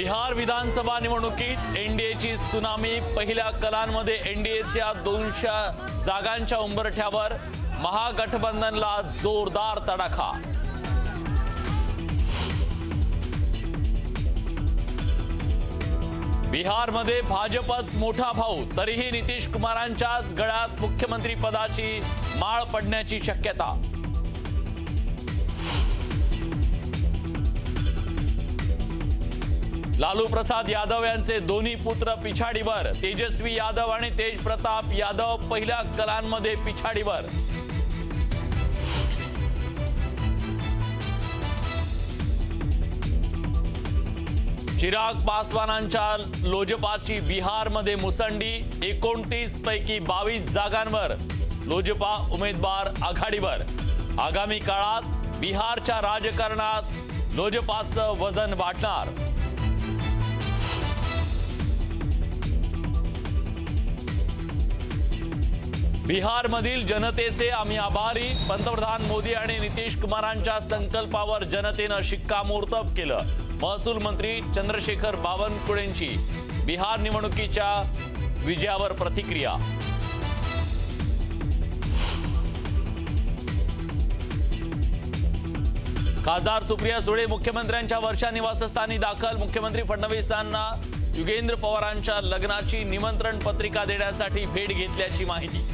बिहार विधानसभा निवडणुकीत एनडीएची सुनामी। पहिल्या कलांमध्ये एनडीएच्या 200 जागांच्या उंबरठ्यावर महागठबंधनला जोरदार तडाखा। बिहारमध्ये भाजपच मोठा भाऊ, तरीही नितीश कुमारांच्याच गळ्यात मुख्यमंत्री पदाची माळ पडण्याची शक्यता। लालू प्रसाद यादव यांचे दोन्ही पुत्र पिछाडीवर। तेजस्वी यादव आणि तेज प्रताप यादव पहिल्या कलांमध्ये पिछाडीवर। चिराग पासवानांच्या लोजपाची बिहारमध्ये मुसंडी। 29 पैकी 22 जागांवर लोजपा उमेदवार आघाडीवर। आगामी काळात बिहारच्या राजकारणात लोजपाचं वजन वाढणार। बिहारमधील जनतेचे आम्ही आभारी। पंतप्रधान मोदी आणि नितीश कुमारांच्या संकल्पावर जनतेनं शिक्कामोर्तब केलं। महसूल मंत्री चंद्रशेखर बावनकुळेंची बिहार निवडणुकीच्या विजयावर प्रतिक्रिया। खासदार सुप्रिया सुळे मुख्यमंत्र्यांच्या वर्षा निवासस्थानी दाखल। मुख्यमंत्री फडणवीसांना युगेंद्र पवारांच्या लग्नाची निमंत्रण पत्रिका देण्यासाठी भेट घेतल्याची माहिती।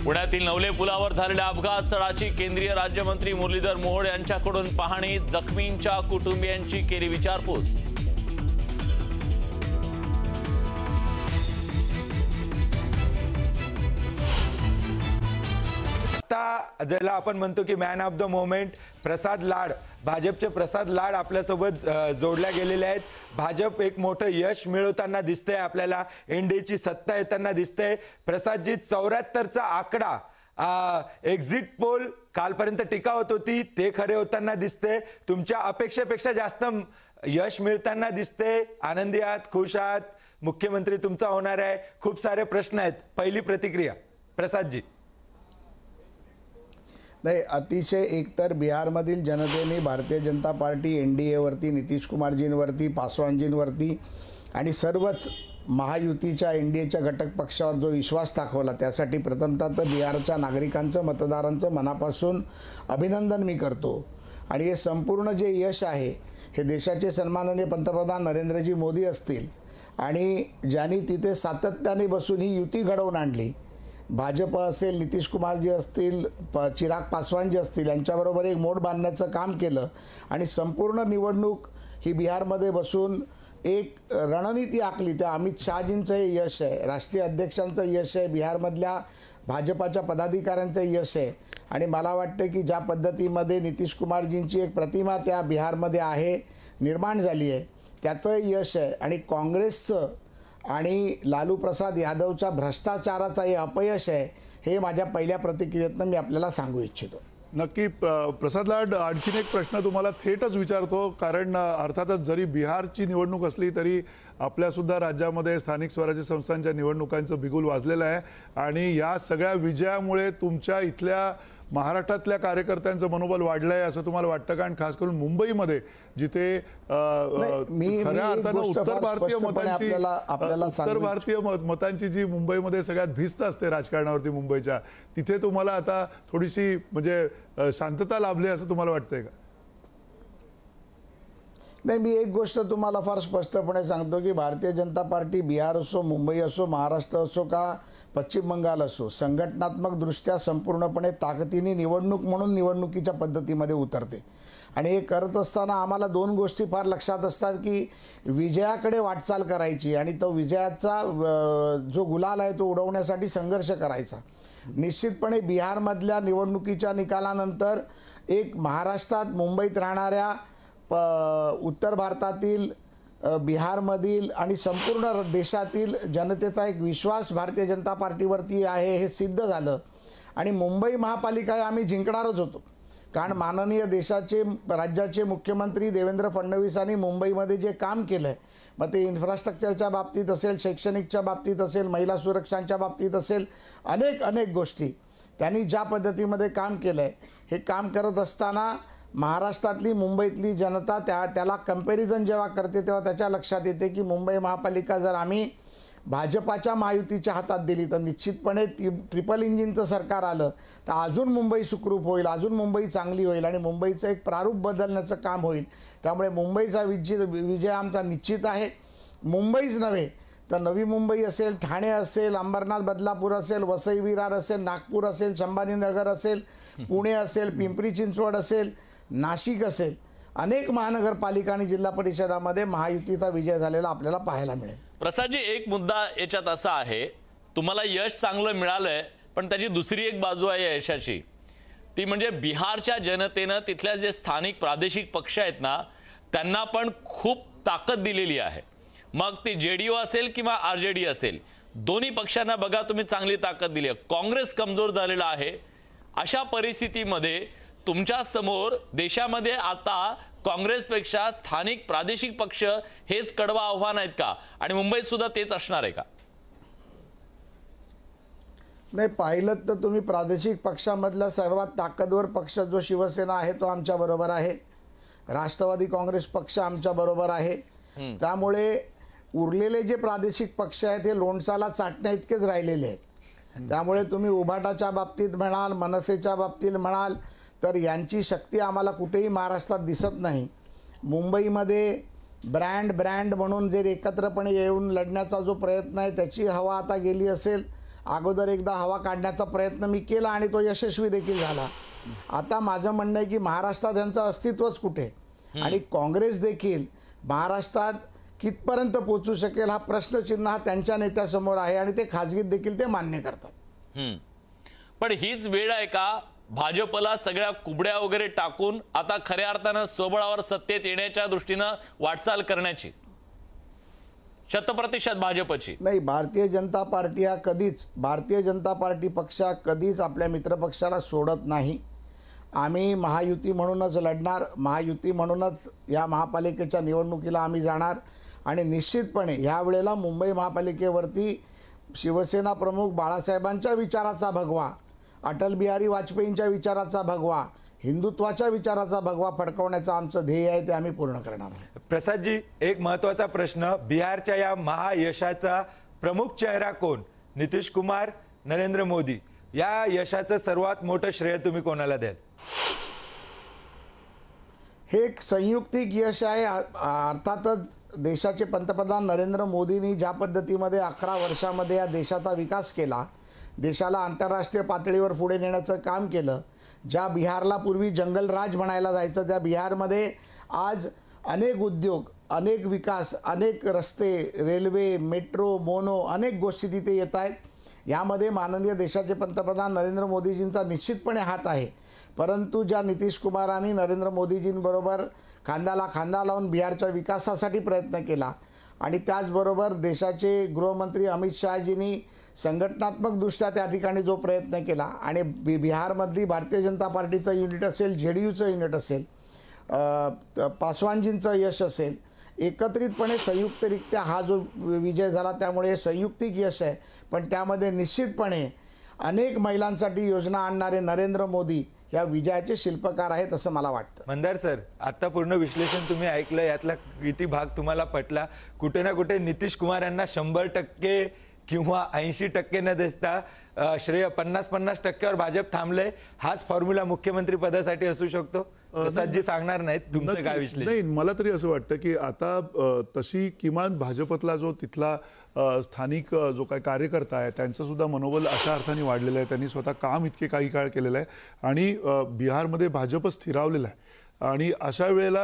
पुण्यातील नवले पुलावर झालेल्या अपघात स्थळाची केंद्रीय राज्यमंत्री मुरलीधर मोहोळ यांच्याकडून पाहणी। जखमींच्या कुटुंबियांची केली विचारपूस। ज्याला आपण म्हणतो की man of the moment Prasad Lad, भाजपचे प्रसाद लाड आपल्यासोबत जोडल्या गेलेले आहेत। भाजप एक मोठं यश मिळवताना दिसतंय आपल्याला, एनडीएची सत्ता येताना दिसतंय। प्रसादजी, 74चा आकडा एक्झिट पोल कालपर्यंत टीका होत होती, ते खरे होताना दिसते। तुमच्या अपेक्षेपेक्षा जास्त यश मिळताना दिसते। आनंदी आहात, खुश आहात, मुख्यमंत्री तुमचा होणार आहे, खूप सारे प्रश्न आहेत। पहिली प्रतिक्रिया प्रसादजी। नाही, अतिशय एकतर बिहारमधील जनतेने भारतीय जनता पार्टी एनडीएवरती, नितीश कुमारजींवरती, पासवानजींवरती आणि सर्वच महायुतीच्या एनडीएच्या घटक पक्षावर जो विश्वास दाखवला त्यासाठी प्रथमतः तर बिहारच्या नागरिकांचं, मतदारांचं मनापासून अभिनंदन मी करतो। आणि हे संपूर्ण जे यश आहे हे देशाचे सन्माननीय पंतप्रधान नरेंद्रजी मोदी असतील आणि ज्यांनी तिथे सातत्याने बसून ही युती घडवून आणली, भाजप असेल, नितीश कुमारजी असतील, चिराग पासवानजी असतील, यांच्याबरोबर एक मोड बांधण्याचं काम केलं आणि संपूर्ण निवडणूक ही बिहारमध्ये बसून एक रणनीती आखली। त्या अमित शहाजींचं हे यश आहे, राष्ट्रीय अध्यक्षांचं यश आहे, बिहारमधल्या भाजपाच्या पदाधिकाऱ्यांचं यश आहे। आणि मला वाटतं की ज्या पद्धतीमध्ये नितीश कुमारजींची एक प्रतिमा त्या बिहारमध्ये आहे, निर्माण झाली आहे, त्याचं यश आहे। आणि काँग्रेसचं आणि लालू प्रसाद यादवच्या भ्रष्टाचाराचा हे अपयश आहे, हे माझ्या पहिल्या प्रतिक्रियेतनं मी आपल्याला सांगू इच्छितो। नक्की प्रसाद लाड, आणखीन एक प्रश्न तुम्हाला थेटच विचारतो, कारण अर्थातच जरी बिहारची निवडणूक असली तरी आपल्यासुद्धा राज्यामध्ये स्थानिक स्वराज्य संस्थांच्या निवडणुकांचं बिगुल वाजलेलं आहे आणि या सगळ्या विजयामुळे तुमच्या इथल्या महाराष्ट्रातल्या कार्यकर्त्यांचं मनोबल वाढलं आहे असं तुम्हाला वाटतं का? आणि खास करून मुंबईमध्ये जिथे खऱ्या अर्थानं उत्तर भारतीय मतांची जी मुंबईमध्ये सगळ्यात भिस्त असते राजकारणावरती मुंबईच्या, तिथे तुम्हाला आता थोडीशी म्हणजे शांतता लाभली असं तुम्हाला वाटतंय का? नाही, मी एक गोष्ट तुम्हाला फार स्पष्टपणे सांगतो की भारतीय जनता पार्टी बिहार असो, मुंबई असो, महाराष्ट्र असो का पश्चिम बंगाल असो, संघटनात्मक दृष्ट्या संपूर्णपणे ताकदीने निवडणूक म्हणून निवडणुकीच्या पद्धतीमध्ये उतरते। आणि हे करत असताना आम्हाला दोन गोष्टी फार लक्षात असतात की विजयाकडे वाटचाल करायची आणि तो विजयाचा जो गुलाल आहे तो उडवण्यासाठी संघर्ष करायचा। निश्चितपणे बिहारमधल्या निवडणुकीच्या निकालानंतर एक महाराष्ट्रात, मुंबईत राहणाऱ्या उत्तर भारतातील, बिहारमधील आणि संपूर्ण देशातील जनतेचा एक विश्वास भारतीय जनता पार्टीवरती आहे हे सिद्ध झालं। आणि मुंबई महापालिका आम्ही जिंकणारच होतो, कारण माननीय राज्याचे मुख्यमंत्री देवेंद्र फडणवीसांनी मुंबईमध्ये जे काम केलं आहे, मग ते इन्फ्रास्ट्रक्चरच्या बाबतीत असेल, शैक्षणिकच्या बाबतीत असेल, महिला सुरक्षांच्या बाबतीत असेल, अनेक गोष्टी त्यांनी ज्या पद्धतीमध्ये काम केलं आहे, हे काम करत असताना महाराष्ट्रातली मुंबईतली जनता त्याला कंपॅरिझन जेव्हा करते तेव्हा त्याच्या लक्षात येते की मुंबई महापालिका जर आम्ही भाजपाच्या महायुतीच्या हातात दिली तर निश्चितपणे ट्रिपल इंजिनचं सरकार आलं तर अजून मुंबई सुखरूप होईल, अजून मुंबई चांगली होईल आणि मुंबईचं एक प्रारूप बदलण्याचं काम होईल. त्यामुळे मुंबईचा विजय आमचा निश्चित आहे. मुंबईच नव्हे तर नवी मुंबई असेल, ठाणे असेल, अंबरनाथ बदलापूर असेल, वसई विरार असेल, नागपूर असेल, संभाजीनगर असेल, पुणे असेल, पिंपरी चिंचवड असेल, नाशिक असेल, अनेक महानगरपालिका आणि जिल्हा परिषदामध्ये महायुतीचा विजय झालेला आपल्याला पाहायला मिळेल. प्रसादजी, एक मुद्दा याच्यात असा आहे, तुम्हाला यश चांगलं मिळालंय, पण त्याची दुसरी एक बाजू आहे या यशाची, ती म्हणजे बिहारच्या जनतेनं तिथल्या जे स्थानिक प्रादेशिक पक्ष आहेत ना त्यांना पण खूप ताकद दिलेली आहे. मग ती JDU असेल किंवा RJD असेल, दोन्ही पक्षांना बघा तुम्ही चांगली ताकद दिली आहे. काँग्रेस कमजोर झालेला आहे. अशा परिस्थितीमध्ये तुमच्या समोर देशामध्ये आता काँग्रेसपेक्षा स्थानिक प्रादेशिक पक्ष हेच कडवा आव्हान आहेत का, आणि मुंबईत सुद्धा तेच असणार आहे का? नाही, पाहिलं तर तुम्ही प्रादेशिक पक्षामधला सर्वात ताकदवर पक्ष जो शिवसेना आहे तो आमच्या बरोबर आहे. राष्ट्रवादी काँग्रेस पक्ष आमच्या बरोबर आहे. त्यामुळे उरलेले जे प्रादेशिक पक्ष आहेत हे लोणचाला चाटण्या इतकेच राहिलेले आहेत. त्यामुळे तुम्ही उभाटाच्या बाबतीत म्हणाल, मनसेच्या बाबतीत म्हणाल तर यांची शक्ती आम्हाला कुठेही महाराष्ट्रात दिसत नाही. मुंबईमध्ये ब्रँड म्हणून जे एकत्रपणे येऊन लढण्याचा जो प्रयत्न आहे त्याची हवा आता गेली असेल. अगोदर एकदा हवा काढण्याचा प्रयत्न मी केला आणि तो यशस्वी देखील झाला. आता माझं म्हणणं आहे की महाराष्ट्रात यांचं अस्तित्वच कुठे, आणि काँग्रेस देखील महाराष्ट्रात कितपर्यंत पोचू शकेल हा प्रश्नचिन्ह हा त्यांच्या नेत्यासमोर आहे आणि ते खाजगीत देखील ते मान्य करतात. पण हीच वेळ आहे का भाजपला सगळ्या कुबड्या वगैरे टाकून आता खऱ्या अर्थानं स्वबळावर सत्तेत येण्याच्या दृष्टीनं वाटचाल करण्याची? 100% भाजपची नाही, भारतीय जनता पार्टी पक्ष कधीच आपल्या मित्रपक्षाला सोडत नाही. आम्ही महायुती म्हणूनच लढणार, महायुती म्हणूनच या महापालिकेच्या निवडणुकीला आम्ही जाणार. आणि निश्चितपणे ह्या वेळेला मुंबई महापालिकेवरती शिवसेना प्रमुख बाळासाहेबांच्या विचाराचा भगवा, अटल बिहारी वाजपेयींच्या विचाराचा भगवा, हिंदुत्वाच्या विचाराचा भगवा फडकवण्याचं आमचं ध्येय आहे, ते आम्ही पूर्ण करणार आहोत. प्रसादजी, एक महत्त्वाचा प्रश्न, बिहारच्या या महायशाचा प्रमुख चेहरा कोण? नितीश कुमार, नरेंद्र मोदी? या यशाचं सर्वात मोठं श्रेय तुम्ही कोणाला द्याल? हे एक संयुक्तिक यश आहे. अर्थातच देशाचे पंतप्रधान नरेंद्र मोदींनी ज्या पद्धतीमध्ये 11 वर्षामध्ये या देशाचा विकास केला, देशाला आंतरराष्ट्रीय पातळीवर पुढे नेण्याचं काम केलं. ज्या बिहारला पूर्वी जंगलराज म्हणायला जायचं, त्या बिहारमध्ये आज अनेक उद्योग, अनेक विकास, अनेक रस्ते, रेल्वे, मेट्रो, मोनो, अनेक गोष्टी तिथे येत आहेत. यामध्ये माननीय देशाचे पंतप्रधान नरेंद्र मोदीजींचा निश्चितपणे हात आहे. परंतु ज्या नितीश कुमारांनी नरेंद्र मोदीजींबरोबर खांद्याला खांदा लावून बिहारच्या विकासासाठी प्रयत्न केला, आणि त्याचबरोबर देशाचे गृहमंत्री अमित शहाजींनी संघटनात्मकदृष्ट्या त्या ठिकाणी जो प्रयत्न केला, आणि बिहारमधली भारतीय जनता पार्टीचं युनिट असेल, JDUचं युनिट असेल, पासवानजींचं यश असेल, एकत्रितपणे संयुक्तरित्या हा जो विजय झाला, त्यामुळे हे संयुक्तिक यश आहे. पण त्यामध्ये निश्चितपणे अनेक महिलांसाठी योजना आणणारे नरेंद्र मोदी या विजयाचे शिल्पकार आहेत असं मला वाटतं. मंदार सर, आता पूर्ण विश्लेषण तुम्ही ऐकलं, यातला किती भाग तुम्हाला पटला? कुठे ना कुठे नितीश कुमार यांना 100% किंवा 80% न देता श्रेय 50-50% भाजप थांबले, हाच फॉर्म्युला मुख्यमंत्री पदासाठी असू शकतो? प्रसादजी सांगणार नाहीत, तुमचं काय विश्लेषण? नाही, मला तरी असं वाटतं की आता तशी किमान भाजपतला जो तिथला स्थानिक जो काही कार्यकर्ता आहे त्यांचं सुद्धा मनोबल अशा अर्थाने वाढलेलं आहे. त्यांनी स्वतः काम इतके काही काळ केलेलं आहे आणि बिहारमध्ये भाजप स्थिरावलेलं आहे. आणि अशा वेळेला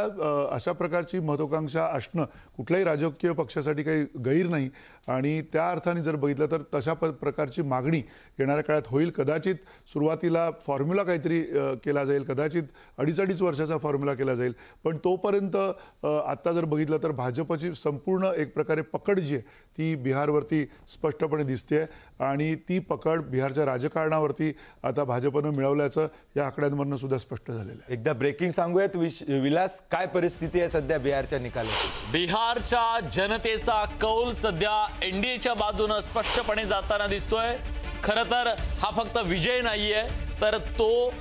अशा प्रकारची महत्त्वाकांक्षा असणं कुठल्याही राजकीय पक्षासाठी काही गैर नाही. आणि त्या अर्थाने जर बघितलं तर तशा प्रकारची मागणी येणाऱ्या काळात होईल. कदाचित सुरुवातीला फॉर्म्युला काहीतरी केला जाईल, कदाचित 2.5 वर्षाचा फॉर्म्युला केला जाईल. पण तोपर्यंत आत्ता जर बघितलं तर भाजपची संपूर्ण एक प्रकारे पकड जी आहे ती बिहारवरती स्पष्टपणे दिसते, आणि ती पकड बिहारच्या राजकारणावरती आता भाजपनं मिळवल्याचं या आकड्यांवरनं सुद्धा स्पष्ट झालेलं आहे. एकदा ब्रेकिंग सांगूयात विलास, काय परिस्थिती आहे सध्या बिहारच्या निकालाची? बिहारच्या जनतेचा कौल सध्या NDAच्या बाजूने स्पष्टपणे जाताना दिसतोय. खरं तर हा फक्त विजय नाहीये, तर तो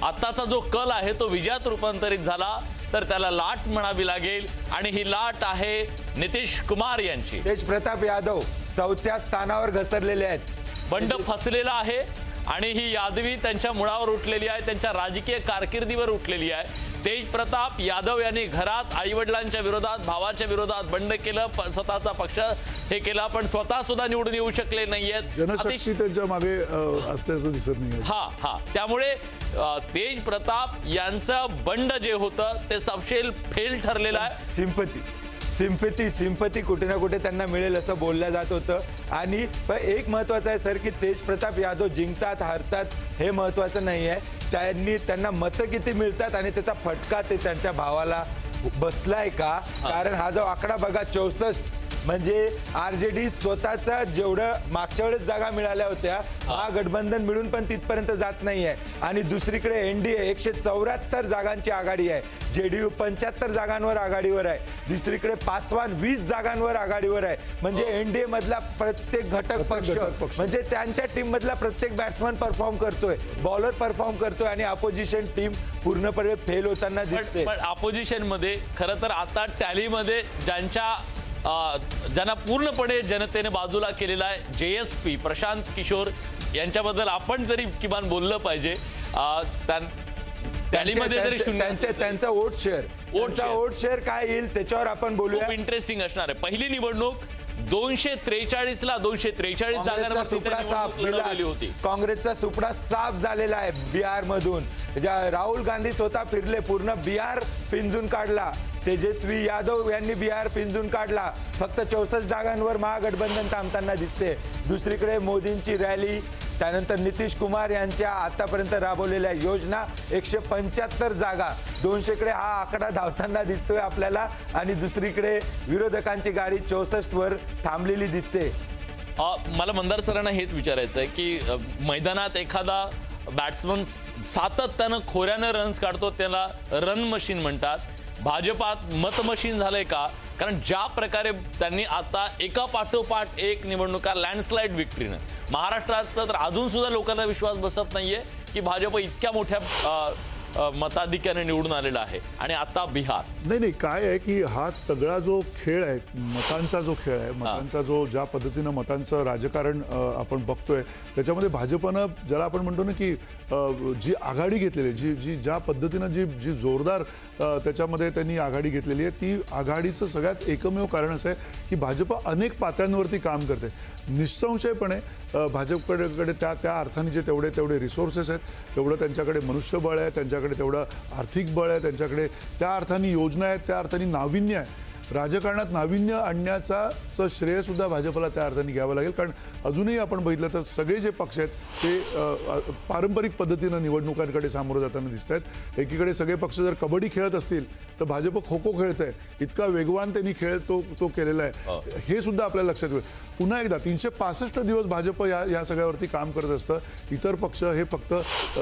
आताचा जो कल आहे तो विजयात रूपांतरित झाला तर त्याला लाट म्हणावी लागेल, आणि ही लाट आहे नितीश कुमार यांची. तेज प्रताप यादव 4थ्या स्थानावर घसरलेले आहेत. बंड फसलेला आहे आणि ही यादवी त्यांच्या मुळावर उठलेली आहे, त्यांच्या राजकीय कारकिर्दीवर उठलेली आहे. तेज प्रताप यादव यांनी घरात आईवडिलांच्या विरोधात, भावाच्या विरोधात बंड केलं, स्वतःचा पक्ष हे केला, पण स्वतः सुद्धा निवडून येऊ शकले नाहीयेत. जनशक्ती त्यांच्या मागे असल्याचं दिसत नाही. हा त्यामुळे तेज प्रताप यांचं बंड जे होतं ते सपशेल फेल ठरलेलं आहे. सिंपती कुठे ना कुठे त्यांना मिळेल असं बोललं जात होतं. आणि एक महत्वाचं आहे सर की तेज प्रताप यादव जिंकतात हारतात हे महत्वाचं नाही आहे, त्यांना मतं किती मिळतात आणि त्याचा फटका ते त्यांच्या भावाला बसलाय का. कारण हा जो आकडा बघा 64, म्हणजे आरजेडी स्वतःचा जेवढं मागच्या वेळेस जागा मिळाल्या होत्या महागठबंधन मिळून पण तिथपर्यंत जात नाहीये. आणि दुसरीकडे एनडीए 174 जागांची आघाडी आहे, जेडीयू 75 जागांवर आघाडीवर आहे, दुसरीकडे पासवान 20 जागांवर आघाडीवर आहे. म्हणजे एनडीए मधला प्रत्येक घटक पक्ष म्हणजे त्यांच्या टीम मधला प्रत्येक बॅट्समन परफॉर्म करतोय, बॉलर परफॉर्म करतोय आणि अपोजिशन टीम पूर्णपणे फेल होताना दिसते. पण अपोजिशन मध्ये खरं तर आता टॅलीमध्ये ज्यांना पूर्णपणे जनतेने बाजूला केलेला आहे, JSP प्रशांत किशोर यांच्याबद्दल आपण तरी किमान बोललं पाहिजे. टॅलीमध्ये जरी त्यांचा वोट शेअर काय येईल त्याच्यावर आपण बोलूया. खूप इंटरेस्टिंग असणार आहे. पहिली निवडणूक 243ला 243 जागांवर होती. काँग्रेसचा सुपडा साफ झालेला आहे बिहार मधून. राहुल गांधी स्वतः फिरले, पूर्ण बिहार पिंजून काढला. तेजस्वी यादव यांनी बिहार पिंजून काढला. फक्त 64 जागांवर महागठबंधन थांबताना दिसते. दुसरीकडे मोदींची रॅली, त्यानंतर नितीश कुमार यांच्या आतापर्यंत राबवलेल्या योजना, 175 जागा, 200कडे हा आकडा धावताना दिसतोय आपल्याला. आणि दुसरीकडे विरोधकांची गाडी 64 वर थांबलेली दिसते. मला मंदार सरांना हेच विचारायचं आहे की मैदानात एखादा बॅट्समन सातत्यानं खोऱ्यानं रन्स काढतो, त्याला रन मशीन म्हणतात. भाजपात मत मशीन झालंय का? कारण ज्या प्रकारे त्यांनी आता एका पाठोपाठ एक निवडणुका लँडस्लाइड विक्ट्रीनं, महाराष्ट्राचा तर अजून सुद्धा लोकांना विश्वास बसत नाहीये की भाजप इतक्या मोठ्या मताधिक्याने निवडून आलेला आहे. आणि आता बिहार. नाही, काय आहे की हा सगळा जो खेळ आहे, मतांचा जो खेळ आहे, मतांचा जो ज्या पद्धतीनं मतांचं राजकारण आपण बघतोय, त्याच्यामध्ये भाजपनं ज्याला आपण म्हणतो ना की जी आघाडी घेतलेली, जी ज्या पद्धतीनं जी जोरदार त्याच्यामध्ये त्यांनी आघाडी घेतलेली आहे, ती आघाडीचं सगळ्यात एकमेव कारण असं आहे की भाजप अनेक पातळ्यांवरती काम करते. निःसंशयपणे भाजपकडे त्या अर्थाने जे तेवढे रिसोर्सेस आहेत, तेवढं त्यांच्याकडे मनुष्यबळ आहे, त्यांच्याकडे तेवढं आर्थिक बळ आहे, त्यांच्याकडे त्या अर्थाने योजना आहेत, त्या अर्थाने नाविन्य आहे. राजकारणात नाविन्य आणण्याचं श्रेय सुद्धा भाजपला त्या अर्थाने घ्यावं लागेल. कारण अजूनही आपण बघितलं तर सगळे जे पक्ष आहेत ते पारंपरिक पद्धतीनं निवडणुकांकडे सामोरं जाताना दिसत आहेत. एकीकडे सगळे पक्ष जर कबड्डी खेळत असतील तर भाजप खो खो खेळत आहे. इतका वेगवान त्यांनी खेळ तो केलेला आहे, हे सुद्धा आपल्याला लक्षात येईल. पुन्हा एकदा 365 दिवस भाजप या सगळ्यावरती काम करत असतं. इतर पक्ष हे फक्त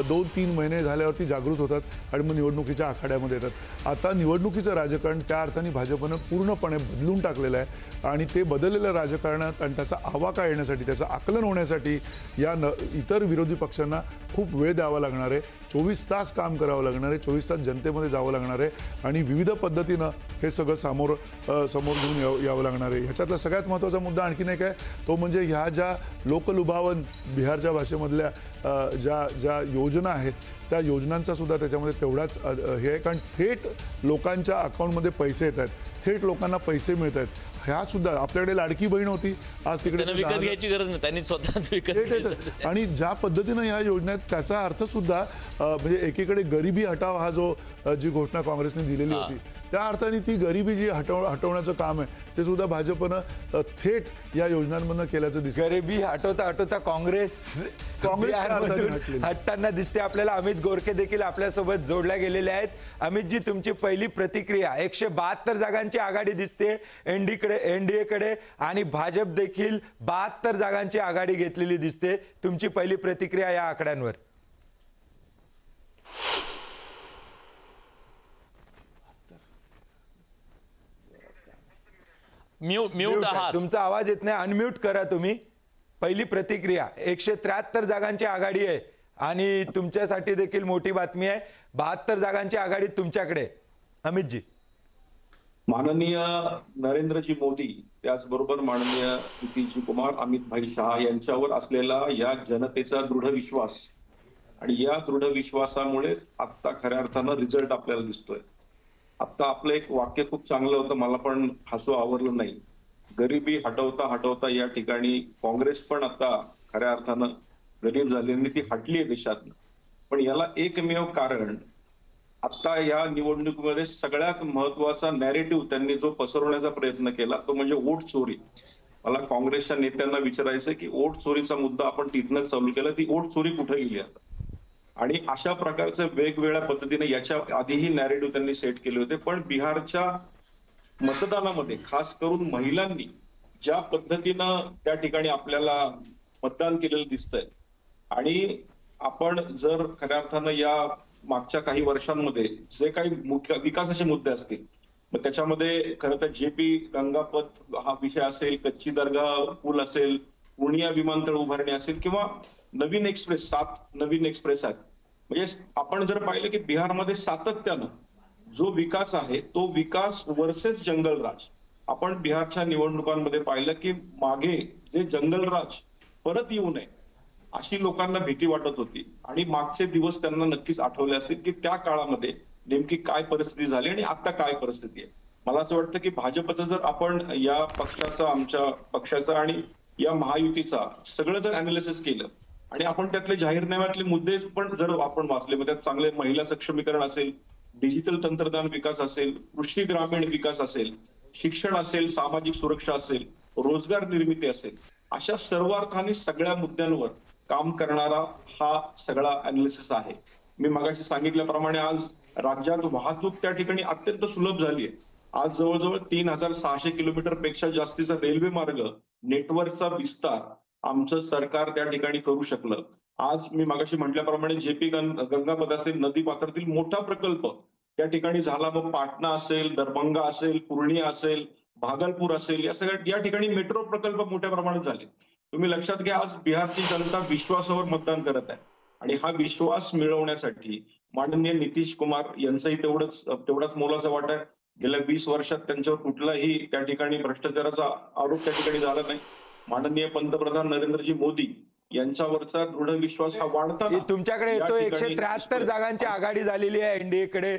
2-3 महिने झाल्यावरती जागृत होतात आणि मग निवडणुकीच्या आखाड्यामध्ये येतात. आता निवडणुकीचं राजकारण त्या अर्थाने भाजपनं पूर्णपणे बदलून टाकलेलं आहे. आणि ते बदललेलं राजकारणात आणि त्याचा आवाका येण्यासाठी, त्याचं आकलन होण्यासाठी इतर विरोधी पक्षांना खूप वेळ द्यावा लागणार आहे. 24 तास काम करावं लागणार आहे, 24 तास जनतेमध्ये जावं लागणार आहे आणि विविध पद्धतीनं हे सगळं समोर घेऊन यावं लागणार आहे. ह्याच्यातला सगळ्यात महत्त्वाचा मुद्दा आणखीन एक आहे, तो म्हणजे ह्या ज्या लोकलुभावन बिहारच्या भाषेमधल्या ज्या योजना आहेत, त्या योजनांचा सुद्धा त्याच्यामध्ये तेवढाच हे आहे. कारण थेट लोकांच्या अकाउंटमध्ये पैसे येत आहेत, थेट लोकांना पैसे मिळत आहेत. ह्या सुद्धा आपल्याकडे लाडकी बहीण होती, आज तिकडे विकत घ्यायची गरज नाही, त्यांनी स्वतःच विकत. आणि ज्या पद्धतीनं ह्या योजना आहेत त्याचा अर्थ सुद्धा म्हणजे एकीकडे गरिबी हटाव हा जी घोषणा काँग्रेसने दिलेली होती, त्या अर्थाने ती गरिबी जी हटवण्याचं काम आहे ते सुद्धा भाजपनं थेट या योजनांमधून केल्याचं दिसतं. गरिबी हटवता काँग्रेस हटताना दिसते आपल्याला. अमित गोरखे देखील आपल्यासोबत जोडल्या गेलेले आहेत. अमितजी, तुमची पहिली प्रतिक्रिया. 172 जागांची आघाडी दिसते एनडीए कडे आणि भाजप देखील 72 जागांची आघाडी घेतलेली दिसते. तुमची पहिली प्रतिक्रिया या आकड्यांवर? म्यूट आहात, तुमचा आवाज येत नाही, अनम्यूट करा तुम्ही. पहिली प्रतिक्रिया, 173 जागांची आघाडी आहे आणि तुमच्यासाठी देखील मोठी बातमी आहे, 72 जागांची आघाडी तुमच्याकडे. अमितजी. माननीय नरेंद्रजी मोदी त्याचबरोबर माननीय नितीशजी कुमार, अमित भाई शहा यांच्यावर असलेला या जनतेचा दृढ विश्वास आणि या दृढ विश्वासामुळेच आता खऱ्या अर्थानं रिझल्ट आपल्याला दिसतोय. आता आपलं एक वाक्य खूप चांगलं होतं, मला पण हसू आवडलं नाही. गरिबी हटवता हटवता या ठिकाणी काँग्रेस पण आता खऱ्या अर्थानं गरीब झालेली ती हटली आहे देशातनं. पण याला एकमेव कारण आता या निवडणुकीमध्ये सगळ्यात महत्वाचा नॅरेटिव्ह त्यांनी जो पसरवण्याचा प्रयत्न केला तो म्हणजे वोट चोरी. मला काँग्रेसच्या नेत्यांना विचारायचं की वोट चोरीचा मुद्दा आपण तिथनच चालू केला, ती वोट चोरी कुठे गेली आता. आणि अशा प्रकारचे वेगवेगळ्या पद्धतीने याच्या आधीही नॅरेटिव्ह त्यांनी सेट केले होते. पण बिहारच्या मतदानामध्ये खास करून महिलांनी ज्या पद्धतीनं त्या ठिकाणी आपल्याला मतदान केलेलं दिसतंय आणि आपण जर खऱ्या अर्थानं या मागच्या काही वर्षांमध्ये जे काही मुख्य विकासाचे मुद्दे असतील, मग त्याच्यामध्ये खरं तर जेपी गंगापथ हा विषय असेल, कच्ची दर्गा पूल असेल, पूर्णिया विमानतळ उभारणी असेल किंवा नवीन एक्सप्रेस, 7 नवीन एक्सप्रेस आहेत. म्हणजे आपण जर पाहिलं की बिहारमध्ये सातत्यानं जो विकास आहे तो विकास वर्सेस जंगलराज. आपण बिहारच्या निवडणुकांमध्ये पाहिलं की मागे जे जंगलराज परत येऊ नये अशी लोकांना भीती वाटत होती आणि मागचे दिवस त्यांना नक्कीच आठवले असतील की त्या काळामध्ये नेमकी काय परिस्थिती झाली आणि आता काय परिस्थिती आहे. मला असं वाटतं की भाजपचं जर आपण या पक्षाचा, आमच्या पक्षाचा आणि या महायुतीचा सगळं जर अनालिसिस केलं आणि आपण त्यातले जाहीरनाम्यातले मुद्दे पण जर आपण वाचले, मग त्यात चांगले महिला सक्षमीकरण असेल, डिजिटल तंत्रज्ञान विकास असेल, कृषी ग्रामीण विकास असेल, शिक्षण असेल, सामाजिक सुरक्षा असेल, रोजगार निर्मिती असेल, अशा सर्वार्थाने सगळ्या मुद्द्यांवर काम करणारा हा सगळा अनालिसिस आहे. मी मगाशी सांगितल्याप्रमाणे आज राज्यात वाहतूक त्या ठिकाणी अत्यंत सुलभ झाली आहे. आज जवळजवळ 3600 किलोमीटर पेक्षा जास्तीचा रेल्वे मार्ग, नेटवर्कचा विस्तार आमचं सरकार त्या ठिकाणी करू शकलं. आज मी मगाशी म्हटल्याप्रमाणे जेपी गंगापथ असेल, नदी पात्रातील मोठा प्रकल्प त्या ठिकाणी झाला. मग पाटणा असेल, दरभंगा असेल, पूर्णिया असेल, भागलपूर असेल, या सगळ्या या ठिकाणी मेट्रो प्रकल्प मोठ्या प्रमाणात झाले. तुम्ही लक्षात घ्या, आज बिहारची जनता विश्वासावर मतदान करत आहे आणि हा विश्वास मिळवण्यासाठी माननीय नितीश कुमार यांचाही तेवढाच मोलाचा वाटा आहे. गेल्या 20 वर्षात त्यांच्यावर कुठलाही त्या ठिकाणी भ्रष्टाचाराचा आरोप त्या ठिकाणी झाला नाही. माननीय पंतप्रधान नरेंद्रजी मोदी यांच्यावरचा दृढ विश्वास हा वाढता तुमच्याकडे येतो. 173 जागांची आघाडी झालेली आहे एनडीए कडे.